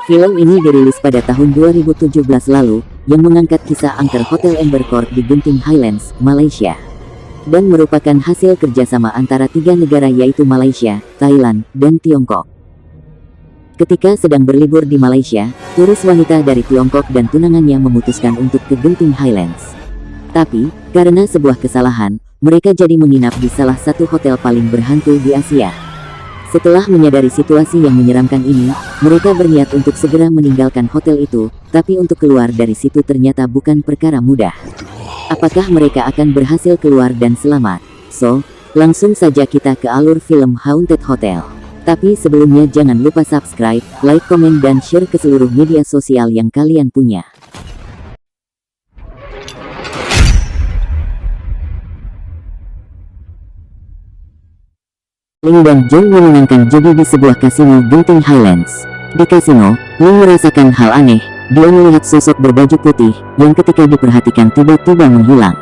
Film ini dirilis pada tahun 2017 lalu, yang mengangkat kisah angker Hotel Amber Court di Genting Highlands, Malaysia. Dan merupakan hasil kerjasama antara 3 negara yaitu Malaysia, Thailand, dan Tiongkok. Ketika sedang berlibur di Malaysia, turis wanita dari Tiongkok dan tunangannya memutuskan untuk ke Genting Highlands. Tapi, karena sebuah kesalahan, mereka jadi menginap di salah satu hotel paling berhantu di Asia. Setelah menyadari situasi yang menyeramkan ini, mereka berniat untuk segera meninggalkan hotel itu, tapi untuk keluar dari situ ternyata bukan perkara mudah. Apakah mereka akan berhasil keluar dan selamat? So, langsung saja kita ke alur film Haunted Hotel. Tapi sebelumnya jangan lupa subscribe, like, komen, dan share ke seluruh media sosial yang kalian punya. Ling dan Jung memenangkan judi di sebuah kasino Genting Highlands. Di kasino, Ling merasakan hal aneh. Dia melihat sosok berbaju putih, yang ketika diperhatikan tiba-tiba menghilang.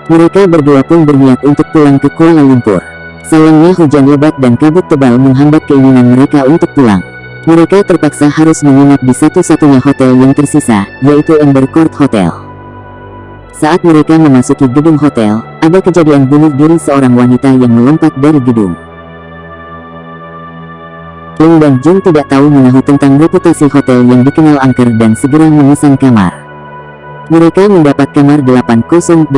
Mereka berdua pun berniat untuk pulang ke Kuala Lumpur. Sayangnya hujan lebat dan kabut tebal menghambat keinginan mereka untuk pulang. Mereka terpaksa harus menginap di satu-satunya hotel yang tersisa, yaitu Amber Court Hotel. Saat mereka memasuki gedung hotel, ada kejadian bunuh diri seorang wanita yang melompat dari gedung. Ling dan Jung tidak tahu menahu tentang reputasi hotel yang dikenal angker dan segera memesan kamar. Mereka mendapat kamar 808,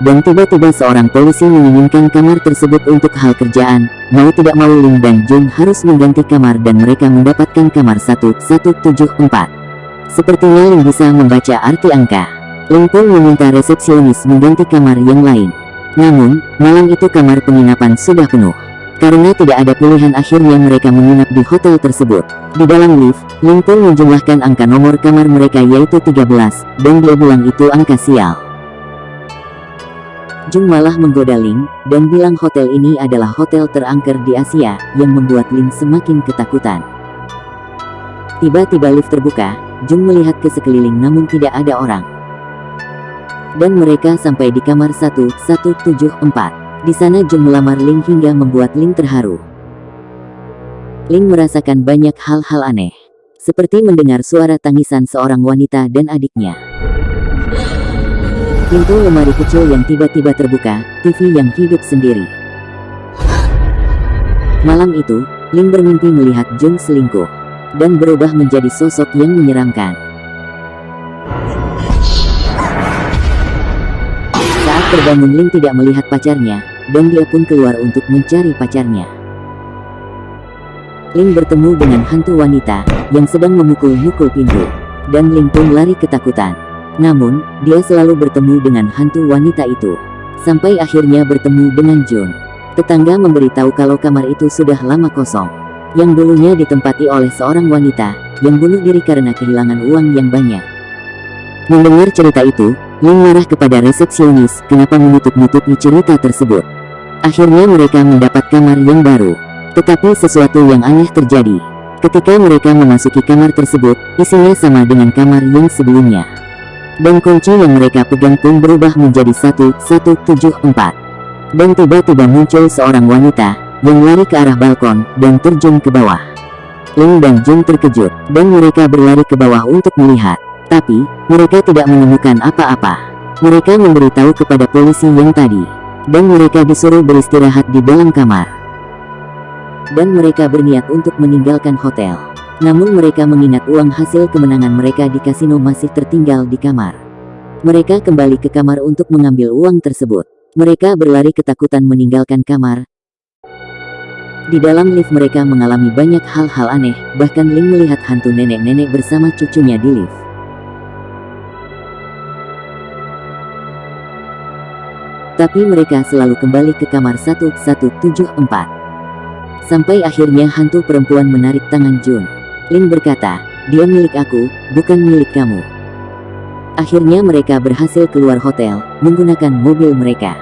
dan tiba-tiba seorang polisi menginginkan kamar tersebut untuk hal kerjaan. Mau tidak mau Ling dan Jung harus mengganti kamar dan mereka mendapatkan kamar 1174. Sepertinya Ling bisa membaca arti angka. Ling pun meminta resepsionis mengganti kamar yang lain. Namun, malam itu kamar penginapan sudah penuh. Karena tidak ada pilihan, akhirnya mereka menginap di hotel tersebut. Di dalam lift, Ling pun menjumlahkan angka nomor kamar mereka yaitu 13, dan dia bilang itu angka sial. Jung malah menggoda Ling, dan bilang hotel ini adalah hotel terangker di Asia, yang membuat Ling semakin ketakutan. Tiba-tiba lift terbuka, Jung melihat ke sekeliling namun tidak ada orang. Dan mereka sampai di kamar 1174. Di sana Jung melamar Ling hingga membuat Ling terharu. Ling merasakan banyak hal-hal aneh. Seperti mendengar suara tangisan seorang wanita dan adiknya. Pintu lemari kecil yang tiba-tiba terbuka, TV yang hidup sendiri. Malam itu, Ling bermimpi melihat Jung selingkuh. Dan berubah menjadi sosok yang menyeramkan. Saat terbangun Ling tidak melihat pacarnya, dan dia pun keluar untuk mencari pacarnya. Ling bertemu dengan hantu wanita, yang sedang memukul-mukul pintu. Dan Ling pun lari ketakutan. Namun, dia selalu bertemu dengan hantu wanita itu. Sampai akhirnya bertemu dengan Jun. Tetangga memberitahu kalau kamar itu sudah lama kosong. Yang dulunya ditempati oleh seorang wanita, yang bunuh diri karena kehilangan uang yang banyak. Mendengar cerita itu, Ling marah kepada resepsionis, kenapa menutup-nutupi cerita tersebut. Akhirnya mereka mendapat kamar yang baru. Tetapi sesuatu yang aneh terjadi. Ketika mereka memasuki kamar tersebut, isinya sama dengan kamar yang sebelumnya. Dan kunci yang mereka pegang pun berubah menjadi 1174. Dan tiba-tiba muncul seorang wanita, yang lari ke arah balkon, dan terjun ke bawah. Ling dan Jung terkejut, dan mereka berlari ke bawah untuk melihat. Tapi, mereka tidak menemukan apa-apa. Mereka memberitahu kepada polisi yang tadi. Dan mereka disuruh beristirahat di dalam kamar. Dan mereka berniat untuk meninggalkan hotel. Namun mereka mengingat uang hasil kemenangan mereka di kasino masih tertinggal di kamar. Mereka kembali ke kamar untuk mengambil uang tersebut. Mereka berlari ketakutan meninggalkan kamar. Di dalam lift mereka mengalami banyak hal-hal aneh, bahkan Ling melihat hantu nenek-nenek bersama cucunya di lift. Tapi mereka selalu kembali ke kamar 1174. Sampai akhirnya hantu perempuan menarik tangan Jun. Ling berkata, dia milik aku, bukan milik kamu. Akhirnya mereka berhasil keluar hotel, menggunakan mobil mereka.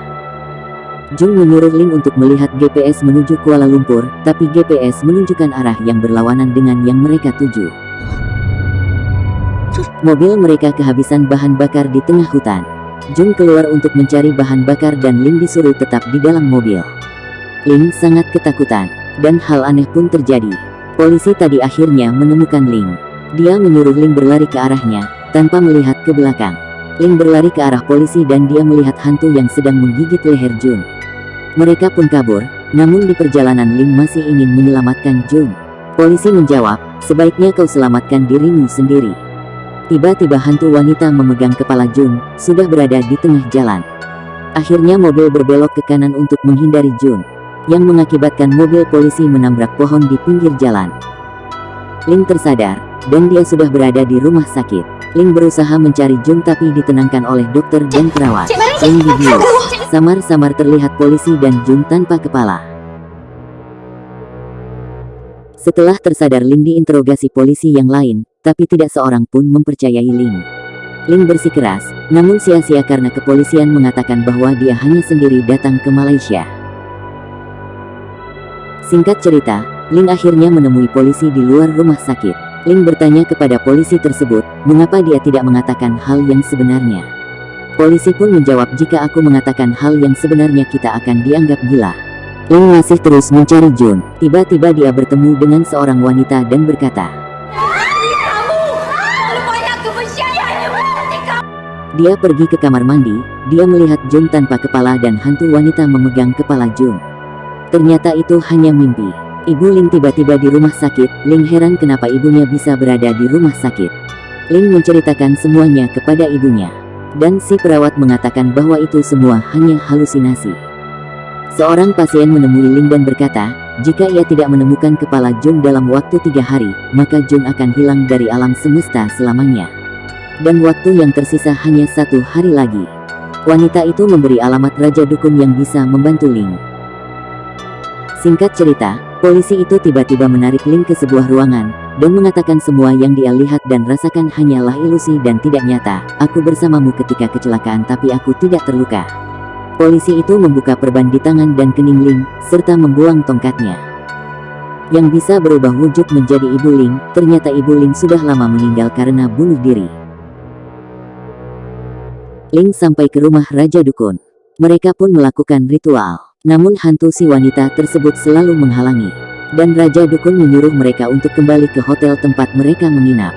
Jung menyuruh Ling untuk melihat GPS menuju Kuala Lumpur, tapi GPS menunjukkan arah yang berlawanan dengan yang mereka tuju. Mobil mereka kehabisan bahan bakar di tengah hutan. Jung keluar untuk mencari bahan bakar dan Ling disuruh tetap di dalam mobil. Ling sangat ketakutan, dan hal aneh pun terjadi. Polisi tadi akhirnya menemukan Ling. Dia menyuruh Ling berlari ke arahnya, tanpa melihat ke belakang. Ling berlari ke arah polisi dan dia melihat hantu yang sedang menggigit leher Jun. Mereka pun kabur, namun di perjalanan Ling masih ingin menyelamatkan Jun. Polisi menjawab, sebaiknya kau selamatkan dirimu sendiri. Tiba-tiba hantu wanita memegang kepala Jun, sudah berada di tengah jalan. Akhirnya mobil berbelok ke kanan untuk menghindari Jun, yang mengakibatkan mobil polisi menabrak pohon di pinggir jalan. Ling tersadar, dan dia sudah berada di rumah sakit. Ling berusaha mencari Jun tapi ditenangkan oleh dokter dan perawat. Ling dibius. Samar-samar terlihat polisi dan Jun tanpa kepala. Setelah tersadar Ling diinterogasi polisi yang lain, tapi tidak seorang pun mempercayai Ling. Ling bersikeras, namun sia-sia karena kepolisian mengatakan bahwa dia hanya sendiri datang ke Malaysia. Singkat cerita, Ling akhirnya menemui polisi di luar rumah sakit. Ling bertanya kepada polisi tersebut, mengapa dia tidak mengatakan hal yang sebenarnya. Polisi pun menjawab, jika aku mengatakan hal yang sebenarnya kita akan dianggap gila. Ling masih terus mencari Jun. Tiba-tiba dia bertemu dengan seorang wanita dan berkata, dia pergi ke kamar mandi. Dia melihat Jun tanpa kepala dan hantu wanita memegang kepala Jun. Ternyata itu hanya mimpi. Ibu Ling tiba-tiba di rumah sakit. Ling heran kenapa ibunya bisa berada di rumah sakit. Ling menceritakan semuanya kepada ibunya. Dan si perawat mengatakan bahwa itu semua hanya halusinasi. Seorang pasien menemui Ling dan berkata, jika ia tidak menemukan kepala Jun dalam waktu 3 hari, maka Jun akan hilang dari alam semesta selamanya. Dan waktu yang tersisa hanya 1 hari lagi. Wanita itu memberi alamat Raja Dukun yang bisa membantu Ling. Singkat cerita, polisi itu tiba-tiba menarik Ling ke sebuah ruangan, dan mengatakan semua yang dia lihat dan rasakan hanyalah ilusi dan tidak nyata. Aku bersamamu ketika kecelakaan tapi aku tidak terluka. Polisi itu membuka perban di tangan dan kening Ling, serta membuang tongkatnya. Yang bisa berubah wujud menjadi Ibu Ling. Ternyata Ibu Ling sudah lama meninggal karena bunuh diri. Ling sampai ke rumah Raja Dukun. Mereka pun melakukan ritual. Namun hantu si wanita tersebut selalu menghalangi. Dan Raja Dukun menyuruh mereka untuk kembali ke hotel tempat mereka menginap.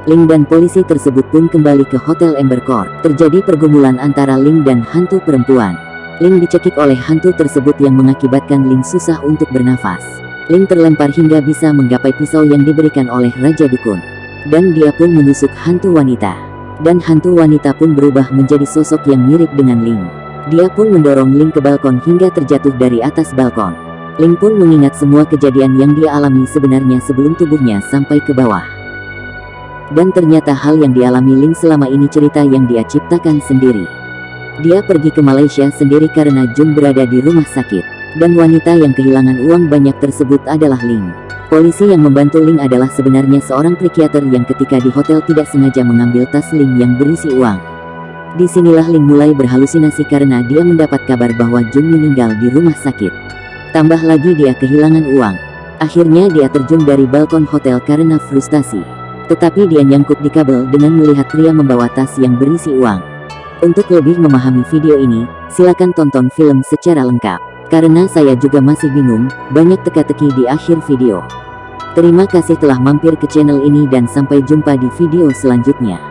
Ling dan polisi tersebut pun kembali ke Hotel Amber Court. Terjadi pergumulan antara Ling dan hantu perempuan. Ling dicekik oleh hantu tersebut yang mengakibatkan Ling susah untuk bernafas. Ling terlempar hingga bisa menggapai pisau yang diberikan oleh Raja Dukun. Dan dia pun menusuk hantu wanita. Dan hantu wanita pun berubah menjadi sosok yang mirip dengan Ling. Dia pun mendorong Ling ke balkon hingga terjatuh dari atas balkon. Ling pun mengingat semua kejadian yang dia alami sebenarnya sebelum tubuhnya sampai ke bawah. Dan ternyata hal yang dialami Ling selama ini cerita yang dia ciptakan sendiri. Dia pergi ke Malaysia sendiri karena Jun berada di rumah sakit. Dan wanita yang kehilangan uang banyak tersebut adalah Ling. Polisi yang membantu Ling adalah sebenarnya seorang psikiater yang ketika di hotel tidak sengaja mengambil tas Ling yang berisi uang. Disinilah Ling mulai berhalusinasi karena dia mendapat kabar bahwa Jun meninggal di rumah sakit. Tambah lagi dia kehilangan uang. Akhirnya dia terjun dari balkon hotel karena frustasi. Tetapi dia nyangkut di kabel dengan melihat pria membawa tas yang berisi uang. Untuk lebih memahami video ini, silakan tonton film secara lengkap. Karena saya juga masih bingung, banyak teka-teki di akhir video. Terima kasih telah mampir ke channel ini dan sampai jumpa di video selanjutnya.